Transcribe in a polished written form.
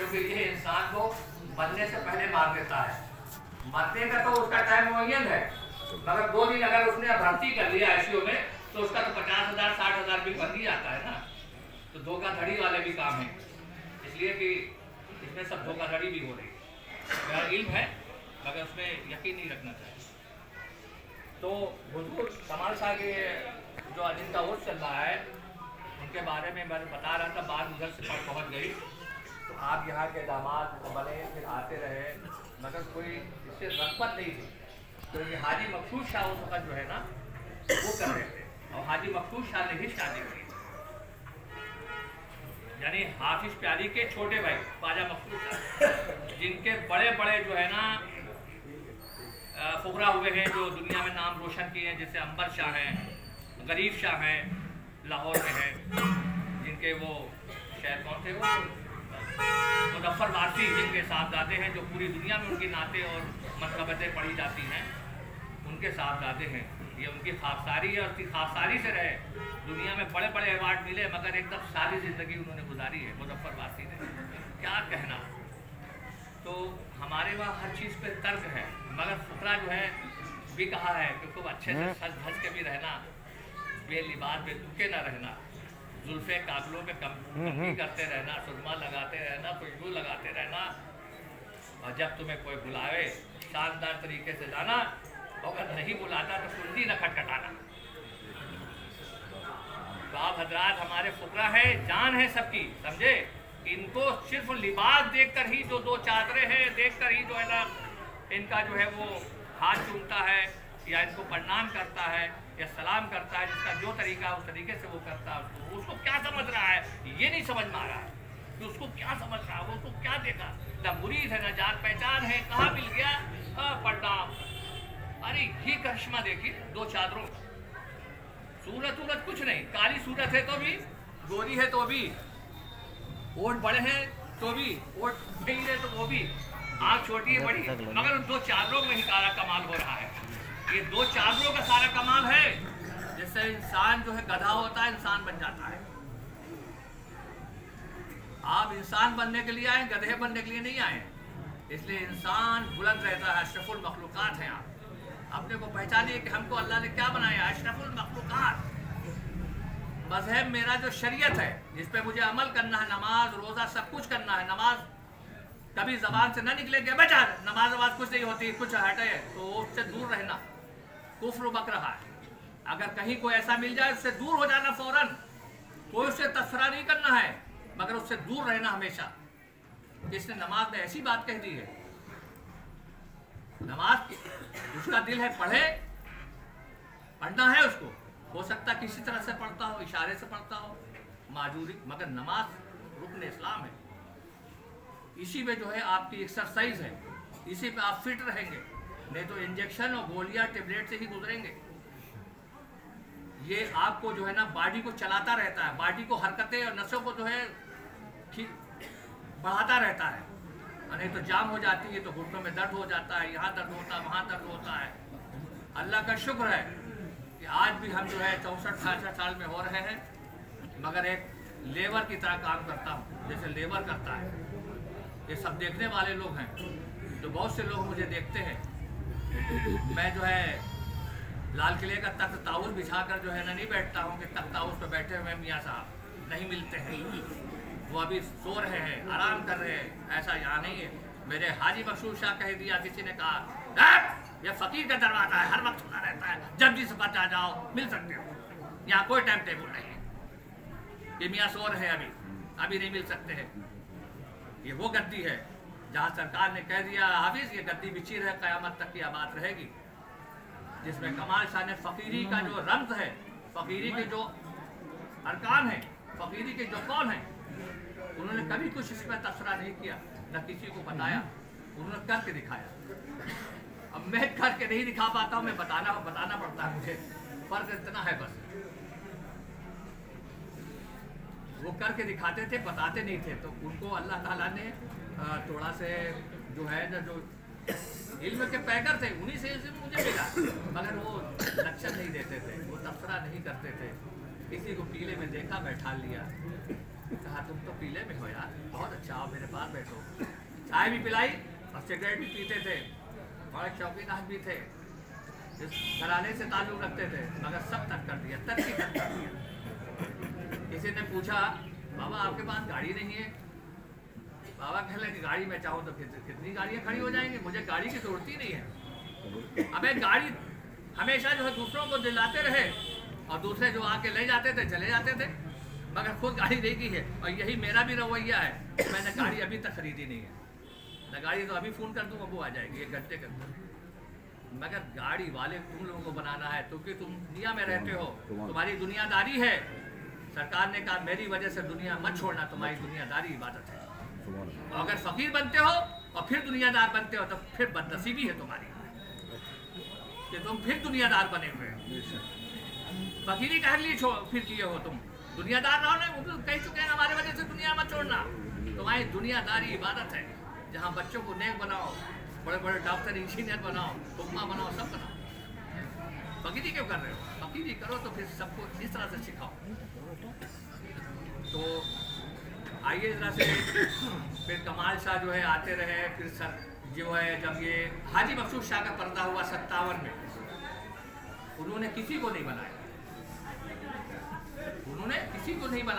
क्योंकि ये इंसान को बनने से पहले मार देता है। मरने का तो उसका टाइम मुअय्यन है, मगर 2 दिन अगर उसने भर्ती कर लिया आईसीयू में तो उसका तो 50,000 60,000 बिल बन ही जाता है ना। तो धोखाधड़ी वाले भी काम है, इसलिए कि इसमें सब धोखाधड़ी भी हो रही है। मेरा इल्म है मगर उसमें यकीन नहीं रखना चाहिए। तो हुजूर कमाल शाह के जो जिनका उर्स चल रहा है उनके बारे में मैं बता रहा था, बात उधर से पहुँच गई। तो आप यहाँ के दामाद बने, फिर आते रहे, मगर कोई इससे रग़बत नहीं थी। तो ये हाजी मकसूद शाह उस वक्त जो है ना वो कर रहे थे, और हाजी मकसूद शाह ने ही शादी की, यानी हाफिज प्यारी के छोटे भाई ख्वाजा मकसूद शाह, जिनके बड़े बड़े जो है ना फुकरा हुए हैं, जो दुनिया में नाम रोशन किए हैं, जैसे अंबर शाह हैं, गरीब शाह हैं, लाहौर में हैं, जिनके वो शहर कौन थे वो मुजफ्फर वारसी, जिनके साहबजादे हैं, जो पूरी दुनिया में उनकी नाते और मनक़बतें पढ़ी जाती हैं, उनके साहबजादे हैं। ये उनकी खाकसारी है, और उसकी खाकसारी से रहे दुनिया में बड़े बड़े अवार्ड मिले, मगर एकदम सारी ज़िंदगी उन्होंने गुजारी है मुजफ्फर वारसी ने। क्या कहना। तो हमारे वहाँ हर चीज़ पे तर्क है, मगर फुकरा जो है भी कहा है कि खूब अच्छे से सज धज के भी रहना, बेलिबास बेतुके ना रहना, जुल्फ़े काबलों पे कमी करते रहना, सुरमा लगाते रहना, खुशबू लगाते रहना, और जब तुम्हें कोई बुलावे शानदार तरीके से जाना, अगर नहीं बुलाता तो कुंडी न खटखटाना। तो आप हजरात हमारे फुकरा है, जान है सबकी, समझे। इनको सिर्फ लिबास देखकर ही, जो 2 चादरें हैं देखकर ही जो है ना इनका जो है वो हाथ चूमता है या इनको प्रणाम करता है या सलाम करता है, जिसका जो तरीका उस तरीके से वो करता है। उसको क्या समझ रहा है ये नहीं समझ में आ रहा है कि उसको क्या समझ रहा है, उसको क्या देखा, ना मुरीद है ना जान पहचान है, कहाँ मिल गया प्रणाम। अरे ये करिश्मा देखिए 2 चादरों, सूरत कुछ नहीं, काली सूरत है तो भी, गोरी है तो भी, ओठ बड़े हैं तो भी, ओठ नहीं है तो वो भी, आँख छोटी है बड़ी, मगर उन 2 चादरों में ही सारा कमाल हो रहा है। ये 2 चादरों का सारा कमाल है। जैसे इंसान जो है गधा होता है, इंसान बन जाता है। आप इंसान बनने के लिए आए, गधे बनने के लिए नहीं आए। इसलिए इंसान बुलंद रहता है, अशरफुल मखलूकात हैं। आप अपने को पहचानिए कि हमको अल्लाह ने क्या बनाया, अशरफुल मखलूकात। मजहब मेरा जो शरीयत है, जिस पे मुझे अमल करना है, नमाज रोज़ा सब कुछ करना है। नमाज कभी ज़बान से ना निकले कि बेटा नमाज वमाज कुछ नहीं होती, कुछ हटे, तो उससे दूर रहना। कुफ्र बक रहा है। अगर कहीं कोई ऐसा मिल जाए उससे दूर हो जाना फ़ौरन। कोई उससे तस्करा नहीं करना है, मगर उससे दूर रहना हमेशा। जिसने नमाज में ऐसी बात कह दी है, नमाज उसका दिल है पढ़े, पढ़ना है उसको, हो सकता किसी तरह से पढ़ता हो, इशारे से पढ़ता हो, माजूरी, मगर नमाज रुकन इस्लाम है। इसी में जो है आपकी एक्सरसाइज है, इसी पे आप फिट रहेंगे, नहीं तो इंजेक्शन और गोलियां टेबलेट से ही गुजरेंगे। ये आपको जो है ना बॉडी को चलाता रहता है, बॉडी को हरकतें और नसों को जो है बढ़ाता रहता है, नहीं तो जाम हो जाती है, तो घुटनों में दर्द हो जाता है, यहाँ दर्द होता है, वहाँ दर्द होता है। अल्लाह का शुक्र है कि आज भी हम जो है 64-66 साल में हो रहे हैं, मगर एक लेबर की तरह काम करता हूँ, जैसे लेबर करता है। ये सब देखने वाले लोग हैं, तो बहुत से लोग मुझे देखते हैं। मैं जो है लाल किले का तख्त ताउस बिछाकर जो है ना नहीं बैठता हूँ कि तख्त ताउस पर बैठे हुए मियाँ साहब नहीं मिलते हैं, वो अभी सो रहे हैं, आराम कर रहे हैं, ऐसा यहाँ नहीं है। मेरे हाजी मकसूद शाह कह दिया, किसी ने कहा ये फ़कीर का दरवाज़ा है, हर वक्त खुला रहता है, जब जिस वक्त आ जाओ मिल सकते हो, यहाँ कोई टाइम टेबल नहीं है। ये मियाँ सो रहे हैं, अभी नहीं मिल सकते हैं। ये वो गद्दी है जहाँ सरकार ने कह दिया हाफिज ये गद्दी बिछी रहे, क़यामत तक की आबाद रहेगी, जिसमें कमाल शाह ने फ़कीरी का जो रम्ज़ है, फ़कीरी के जो अरकान हैं, फ़कीरी के जो कौन हैं, उन्होंने कभी कुछ इस पर तबसरा नहीं किया, न किसी को बताया, उन्होंने करके दिखाया। अब मैं करके नहीं दिखा पाता हूँ, मैं बताना पड़ता है मुझे, फर्क इतना है बस। वो करके दिखाते थे, बताते नहीं थे, तो उनको अल्लाह ताला ने थोड़ा से जो है ना जो इल्म के पैकर थे, उन्हीं से मुझे मिला, मगर वो लक्षण नहीं देते थे, वो तबसरा नहीं करते थे। किसी को पीले में देखा बैठा लिया, कहा तुम तो पीले में हो यार, बहुत अच्छा, आओ मेरे पास बैठो। चाय भी पिलाई और सिगरेट भी पीते थे, बड़े शौकीन आदमी थे, इस घराने से ताल्लुक रखते थे, मगर सब तक कर दिया, तक कर दिया। किसी ने पूछा बाबा आपके पास गाड़ी नहीं है? बाबा कह लगे गाड़ी में चाहो तो कितनी गाड़ियाँ खड़ी हो जाएंगी, मुझे गाड़ी की जरूरत ही नहीं है। अबे गाड़ी हमेशा जो है दूसरों को दिलाते रहे और दूसरे जो आके ले जाते थे चले जाते थे, मगर खुद गाड़ी नहीं की है। और यही मेरा भी रवैया है, मैंने गाड़ी अभी तक खरीदी नहीं है। मैं गाड़ी तो अभी फ़ोन कर दूँगा, वो आ जाएगी 1 घंटे के अंदर। मगर गाड़ी वाले तुम लोगों को बनाना है, क्योंकि तुम दुनिया में रहते हो, तुम्हारी दुनियादारी है। सरकार ने कहा मेरी वजह से दुनिया मत छोड़ना, तुम्हारी दुनियादारी इबादत है। और अगर फ़कीर बनते हो और फिर दुनियादार बनते हो तो फिर बदनसीबी है तुम्हारी कि तुम फिर दुनियादार बने हुए हो। फ़कीरी कह लिए फिर किए हो तुम, दुनियादार रहो ना, वो तो कह चुके हैं हमारे वजह से दुनिया मत छोड़ना। तुम्हारी दुनियादारी इबादत है, जहाँ बच्चों को नेक बनाओ, बड़े बड़े डॉक्टर इंजीनियर बनाओ, हुक्मा बनाओ, सब बनाओ। फ़कीरी क्यों कर रहे हो? फ़कीरी करो तो फिर सबको इस तरह से सिखाओ। तो आइए जरा से फिर कमाल शाह जो है आते रहे, फिर सर जो है जब ये हाजी मकसूद शाह का पर्दा हुआ 57 में, उन्होंने किसी को नहीं बनाया, उन्होंने किसी को नहीं बनाया।